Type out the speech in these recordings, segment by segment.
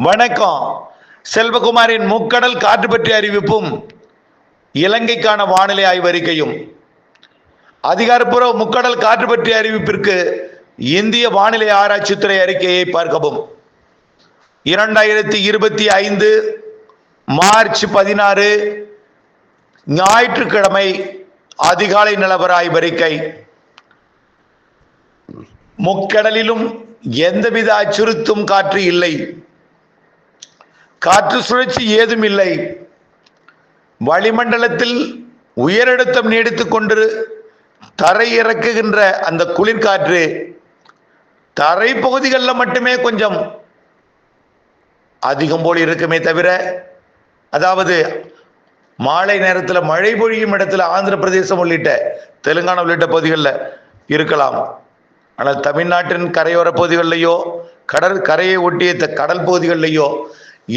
வணக்கம். செல்வகுமாரின் முக்கடல் காற்று பற்றிய அறிவிப்பும் இலங்கைக்கான வானிலை ஆய்வறிக்கையும். அதிகாரப்பூர்வ முக்கடல் காற்று பற்றிய அறிவிப்பிற்கு இந்திய வானிலை ஆராய்ச்சித்துறை அறிக்கையை பார்க்கவும். 2025 மார்ச் 16 ஞாயிற்றுக்கிழமை அதிகாலை நிலவர ஆய்வறிக்கை. முக்கடலிலும் எந்தவித அச்சுறுத்தும் காற்று இல்லை. காற்று சுழற்சி ஏதும் இல்லை. வளிமண்டலத்தில் உயரழுத்தம் நீடித்துக் கொண்டு தரை இறக்குகின்ற அந்த குளிர்காற்று தரை பகுதிகளில் மட்டுமே கொஞ்சம் அதிகம் போல் இருக்குமே தவிர, அதாவது மாலை நேரத்தில் மழை பொழியும் இடத்துல ஆந்திர பிரதேசம் உள்ளிட்ட தெலுங்கானா உள்ளிட்ட பகுதிகளில் இருக்கலாம். ஆனால் தமிழ்நாட்டின் கரையோர பகுதிகளிலேயோ கடற்கரையை ஒட்டிய கடல் பகுதிகளிலேயோ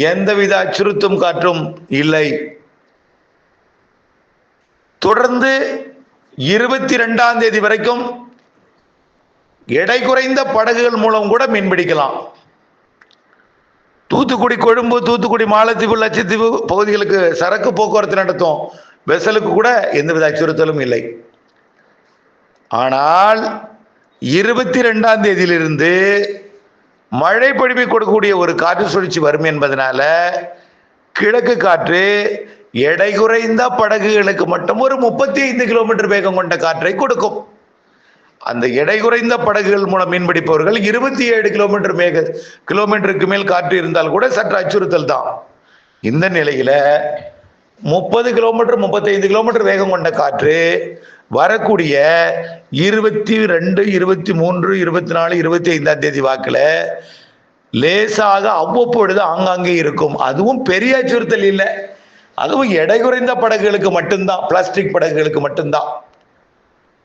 எந்தவித அச்சுறுத்தும் காற்றும் இல்லை. தொடர்ந்து 22ஆம் தேதி வரைக்கும் எடை குறைந்த படகுகள் மூலம் கூட மீன்பிடிக்கலாம். தூத்துக்குடி, கொழும்பு, தூத்துக்குடி, மாலத்தீவு, லட்சத்தீவு பகுதிகளுக்கு சரக்கு போக்குவரத்து நடத்தும் வெசலுக்கு கூட எந்தவித அச்சுறுத்தலும் இல்லை. ஆனால் 22ஆம் தேதியிலிருந்து மழை பொழிவை கொடுக்கக்கூடிய ஒரு காற்று சுழற்சி வரும் என்பதனால கிழக்கு காற்று எடை குறைந்த படகுகளுக்கு மட்டும் ஒரு 35 கிலோமீட்டர் வேகம் கொண்ட காற்றை கொடுக்கும். அந்த எடை குறைந்த படகுகள் மூலம் மீன்பிடிப்பவர்கள் 27 கிலோமீட்டருக்கு மேல் காற்று இருந்தால் கூட சற்று அச்சுறுத்தல் தான். இந்த நிலையில 30 கிலோமீட்டர் 35 கிலோமீட்டர் வேகம் கொண்ட காற்று வரக்கூடிய 22, 23, 24, 25ஆம் தேதி வாக்குல லேசாக அவ்வப்பொழுது ஆங்காங்கே இருக்கும். அதுவும் பெரிய அச்சுறுத்தல் இல்லை. அதுவும் எடை குறைந்த படகுகளுக்கு மட்டும்தான், பிளாஸ்டிக் படகுகளுக்கு மட்டும்தான்.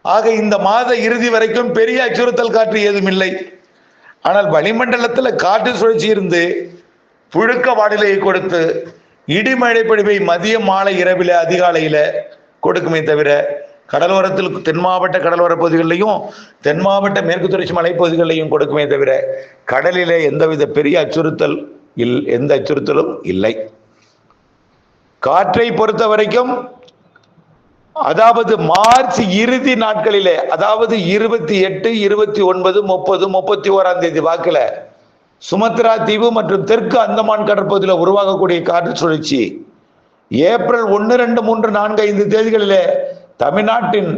ஆக இந்த மாத இறுதி வரைக்கும் பெரிய அச்சுறுத்தல் காற்று ஏதும் இல்லை. ஆனால் வளிமண்டலத்தில் காற்று சுழற்சி இருந்து புழுக்க வானிலையை கொடுத்து இடிமழை பொழிவை மதியம், மாலை, இரவில, அதிகாலையில கொடுக்குமே தவிர கடலோரத்தில் தென் மாவட்ட கடலோர பகுதிகளிலையும் தென் மாவட்ட மேற்கு தொடர்ச்சி மலைப்பகுதிகளிலையும் கொடுக்குமே தவிர கடலிலே எந்தவித பெரிய எந்த அச்சுறுத்தலும் இல்லை. காற்றை பொறுத்த வரைக்கும், அதாவது மார்ச் இறுதி நாட்களிலே, அதாவது 28, 29, 30, 31ஆம் தேதி வாக்குல சுமத்ரா தீவு மற்றும் தெற்கு அந்தமான் கடற்பகுதியில் உருவாகக்கூடிய காற்று சுழற்சி ஏப்ரல் 1, 2, 3, 4, 5 தேதிகளிலே தமிழ்நாட்டின்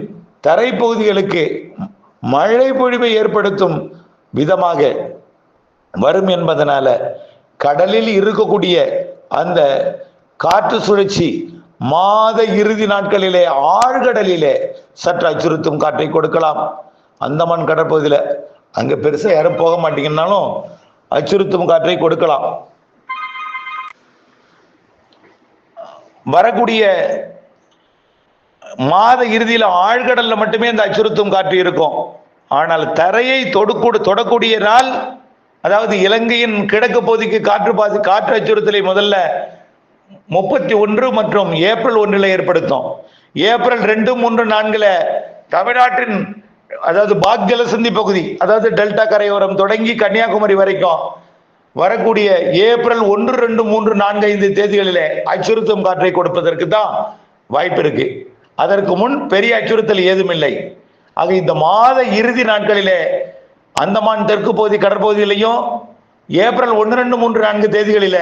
தரைப்பகுதிகளுக்கு மழை பொழிவை ஏற்படுத்தும் விதமாக வரும் என்பதனால கடலில் இருக்கக்கூடிய அந்த காற்று சுழற்சி மாத இறுதி நாட்களிலே ஆழ்கடலிலே சற்று அச்சுறுத்தும் காற்றை கொடுக்கலாம். அந்தமான் கடற்பகுதியில் அங்க பெருசா யாரும் போக மாட்டீங்கன்னாலும் அச்சுறுத்தும் காற்றை கொடுக்கலாம். வரக்கூடிய மாத இறுதியில் ஆழ்கடல்ல மட்டுமே இந்த அச்சுறுத்தும் காற்று இருக்கும். ஆனால் தரையை தொடக்கூடிய நாள், அதாவது இலங்கையின் கிழக்கு பகுதிக்கு காற்று அச்சுறுத்தலை முதல்ல 31 மற்றும் ஏப்ரல் 1 ஏற்படுத்தும். ஏப்ரல் 2, 3, 4 தமிழ்நாட்டின், அதாவது பாக் ஜலசந்தி பகுதி, அதாவது டெல்டா கரையோரம் தொடங்கி கன்னியாகுமரி வரைக்கும் வரக்கூடிய ஏப்ரல் 1, 2, 3, 4, 5 தேதிகளிலே அச்சுறுத்தும் காற்றை கொடுப்பதற்கு தான் வாய்ப்பு இருக்கு. அதற்கு முன் பெரிய அச்சுறுத்தல் ஏதும் இல்லை. ஆக இந்த மாத இறுதி நாட்களிலே அந்தமான் தெற்கு பகுதி கடற்பகுதியிலையும் ஏப்ரல் 1, 2, 3, 4 தேதிகளில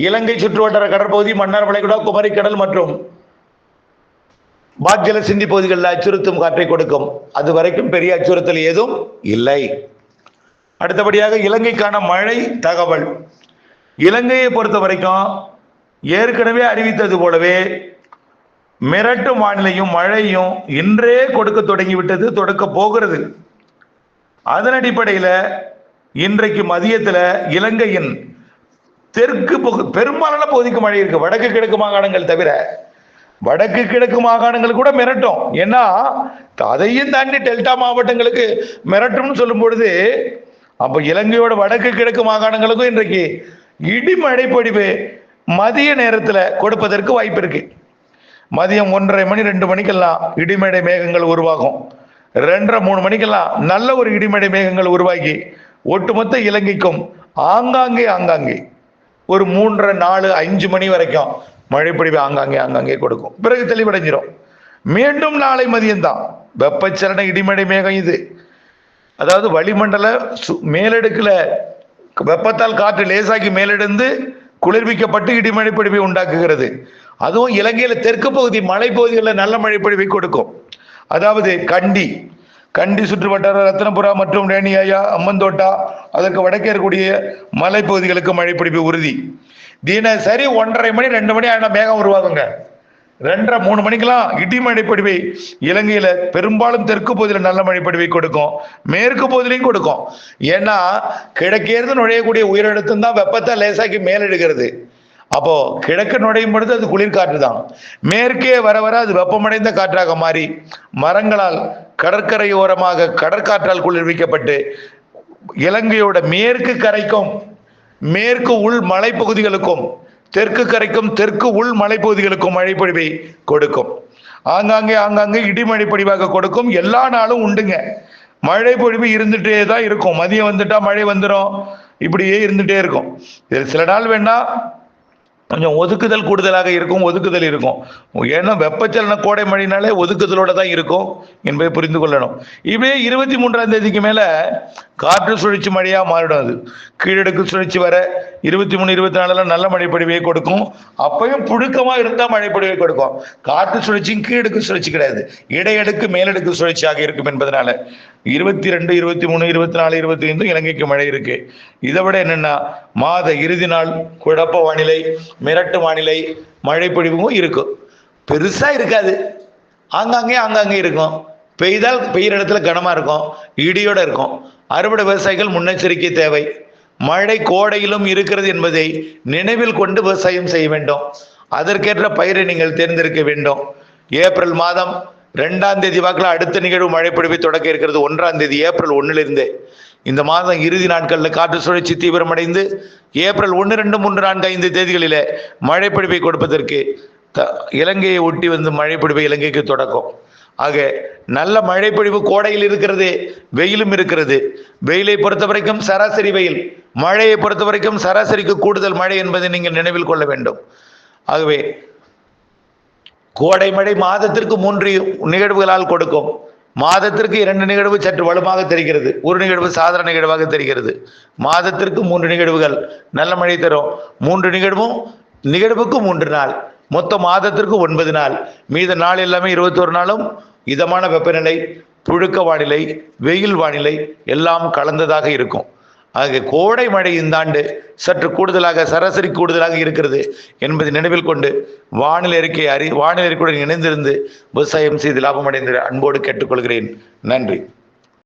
இலங்கை சுற்றுவட்டார கடற்பகுதி, மன்னார் வளைகுடா, குமரிக்கடல் மற்றும் பாக் ஜலசந்தி பகுதிகளில் அச்சுறுத்தும் காற்றை கொடுக்கும். அது வரைக்கும் பெரிய அச்சுறுத்தல் ஏதும் இல்லை. அடுத்தபடியாக இலங்கைக்கான மழை தகவல். இலங்கையை பொறுத்த வரைக்கும் ஏற்கனவே அறிவித்தது போலவே மிரட்டும் வானிலையும் மழையும் இன்றே கொடுக்க தொடங்கிவிட்டது, கொடுக்க போகிறது. அதன் அடிப்படையில் இன்றைக்கு மதியத்தில் இலங்கையின் தெற்கு பெரும்பாலான பகுதிக்கு மழை இருக்கு. வடக்கு கிழக்கு மாகாணங்கள் தவிர வடக்கு கிழக்கு மாகாணங்கள் கூட மிரட்டும். ஏன்னா அதையும் தாண்டி டெல்டா மாவட்டங்களுக்கு மிரட்டும்னு சொல்லும் பொழுது அப்ப இலங்கையோட வடக்கு கிழக்கு மாகாணங்களுக்கும் இன்றைக்கு இடிமழை பொழிவு மதிய நேரத்தில் கொடுப்பதற்கு வாய்ப்பு இருக்கு. மதியம் 1:30 மணி 2 மணிக்கெல்லாம் இடிமழை மேகங்கள் உருவாகும். 2:30 3 மணிக்கெல்லாம் நல்ல ஒரு இடிமழை மேகங்கள் உருவாகி ஒட்டுமொத்த இலங்கைக்கும் ஆங்காங்கே ஒரு 3:30, 4, 5 மணி வரைக்கும் மழைப்பொழிவு ஆங்காங்கே கொடுக்கும். பிறகு தெளிவடைஞ்சிரும். மீண்டும் நாளை மதியம்தான் வெப்பச்சலன இடிமழை மேகம். இது அதாவது வளிமண்டல மேலடுக்குல வெப்பத்தால் காற்று லேசாக்கி மேலெடுந்து குளிர்விக்கப்பட்டு இடிமழை பொழிவை உண்டாக்குகிறது. அதுவும் இலங்கையில தெற்கு பகுதி மலைப்பகுதிகளில் நல்ல மழை பொழிவை கொடுக்கும். அதாவது கண்டி சுற்றுவட்டார ரத்னபுரா மற்றும் ரேணியாயா, அம்மந்தோட்டா, அதற்கு வடக்கே இருக்கக்கூடிய மலைப்பகுதிகளுக்கு மழை பொழிவு உறுதி. தினசரி 1:30 மணி 2 மணி ஆனா மேகம் உருவாகுங்க. 2:30, 3 மணிக்கெல்லாம் இடி மழைப்பொழிவை இலங்கையில பெரும்பாலும் தெற்கு பகுதியில் நல்ல மழைப்பொழிவை கொடுக்கும், மேற்கு பகுதியிலையும் கொடுக்கும். ஏன்னா கிழக்கேர்ந்து நுழையக்கூடிய உயரழுத்தம் தான் வெப்பத்தை லேசாக்கி மேலெடுக்கிறது. அப்போ கிழக்கு நுழையும் பொழுது அது குளிர்காற்று தான். மேற்கே வர வர அது வெப்பமடைந்த காற்றாக மாறி மரங்களால் கடற்கரையோரமாக கடற்காற்றால் குளிர்விக்கப்பட்டு இலங்கையோட மேற்கு கரைக்கும் மேற்கு உள் மலைப்பகுதிகளுக்கும் தெற்கு கரைக்கும் தெற்கு உள் மலைப்பகுதிகளுக்கும் மழைப்பொழிவை கொடுக்கும். ஆங்காங்கே இடிமழை பொழிவாக கொடுக்கும். எல்லா நாளும் உண்டுங்க. மழை பொழிவு இருந்துட்டே தான் இருக்கும். மதியம் வந்துட்டா மழை வந்துடும், இப்படியே இருந்துட்டே இருக்கும். சில நாள் வேணா கொஞ்சம் ஒதுக்குதல் கூடுதலாக இருக்கும், ஒதுக்குதல் இருக்கும். ஏன்னா வெப்பச்சலன கோடை மழைனாலே ஒதுக்குதலோட தான் இருக்கும் என்பதை புரிந்து கொள்ளணும். இப்படியே 23ஆம் தேதிக்கு மேல காற்று சுழற்சி மழையா மாறிடும். அது கீழடுக்கு சுழற்சி வர 23, 24 நல்ல மழை பொழிவை கொடுக்கும். அப்பயும் புழுக்கமா இருந்தா மழை பொழிவை கொடுக்கும். காற்று சுழற்சியும் கீழடுக்கு சுழற்சி கிடையாது, இடையடுக்கு மேலடுக்கு சுழற்சியாக இருக்கும் என்பதனால 22, 23, 24, 25 இலங்கைக்கு மழை இருக்கு. இதை விட என்னன்னா மாத இறுதி நாள் குழப்ப வானிலை, மிரட்டு வானிலை, மழை பொழிவும் இருக்கும். பெருசா இருக்காது, ஆங்காங்கே இருக்கும். பெய்தால் பெய்கிற இடத்துல கனமா இருக்கும், இடியோட இருக்கும். அறுவடை விவசாயிகள் முன்னெச்சரிக்கை தேவை. மழை கோடையிலும் இருக்கிறது என்பதை நினைவில் கொண்டு விவசாயம் செய்ய வேண்டும். அதற்கேற்ற பயிரை நீங்கள் தேர்ந்தெடுக்க வேண்டும். ஏப்ரல் மாதம் 2ஆம் தேதி வாக்கில் அடுத்த நிகழ்வு மழைப்பொழிவை தொடக்க இருக்கிறது. 1ஆம் தேதி ஏப்ரல் 1 இந்த மாதம் இறுதி நாட்களில் காற்று சுழற்சி தீவிரமடைந்து ஏப்ரல் 1, 2, 3, 4, 5 தேதிகளில் மழைப்பொழிவை கொடுப்பதற்கு இலங்கையை ஒட்டி வந்து மழைப்பொழிவை இலங்கைக்கு தொடக்கும். ஆக நல்ல மழைப்பொழிவு கோடையில் இருக்கிறது, வெயிலும் இருக்கிறது. வெயிலை பொறுத்த வரைக்கும் சராசரி வெயில், மழையை பொறுத்த வரைக்கும் சராசரிக்கு கூடுதல் மழை என்பதை நீங்கள் நினைவில் கொள்ள வேண்டும். ஆகவே கோடை மழை மாதத்திற்கு 3 நிகழ்வுகளால் கொடுக்கும். மாதத்திற்கு 2 நிகழ்வு சற்று வலுவாக தெரிகிறது, ஒரு நிகழ்வு சாதாரண நிகழ்வாக தெரிகிறது. மாதத்திற்கு 3 நிகழ்வுகள் நல்ல மழை தரும். 3 நிகழ்வுக்கு 3 நாள், மொத்தம் மாதத்திற்கு 9 நாள். மீத நாள் எல்லாமே 21 நாளும் இதமான வெப்பநிலை, புழுக்க வானிலை, வெயில் வானிலை எல்லாம் கலந்ததாக இருக்கும். ஆக கோடை மழை இந்த ஆண்டு சற்று கூடுதலாக, சராசரி கூடுதலாக இருக்கிறது என்பதை நினைவில் கொண்டு வானிலை அறிக்கையுடன் இணைந்திருந்து விவசாயம் செய்து லாபம் அடைந்த அன்போடு கேட்டுக்கொள்கிறேன். நன்றி.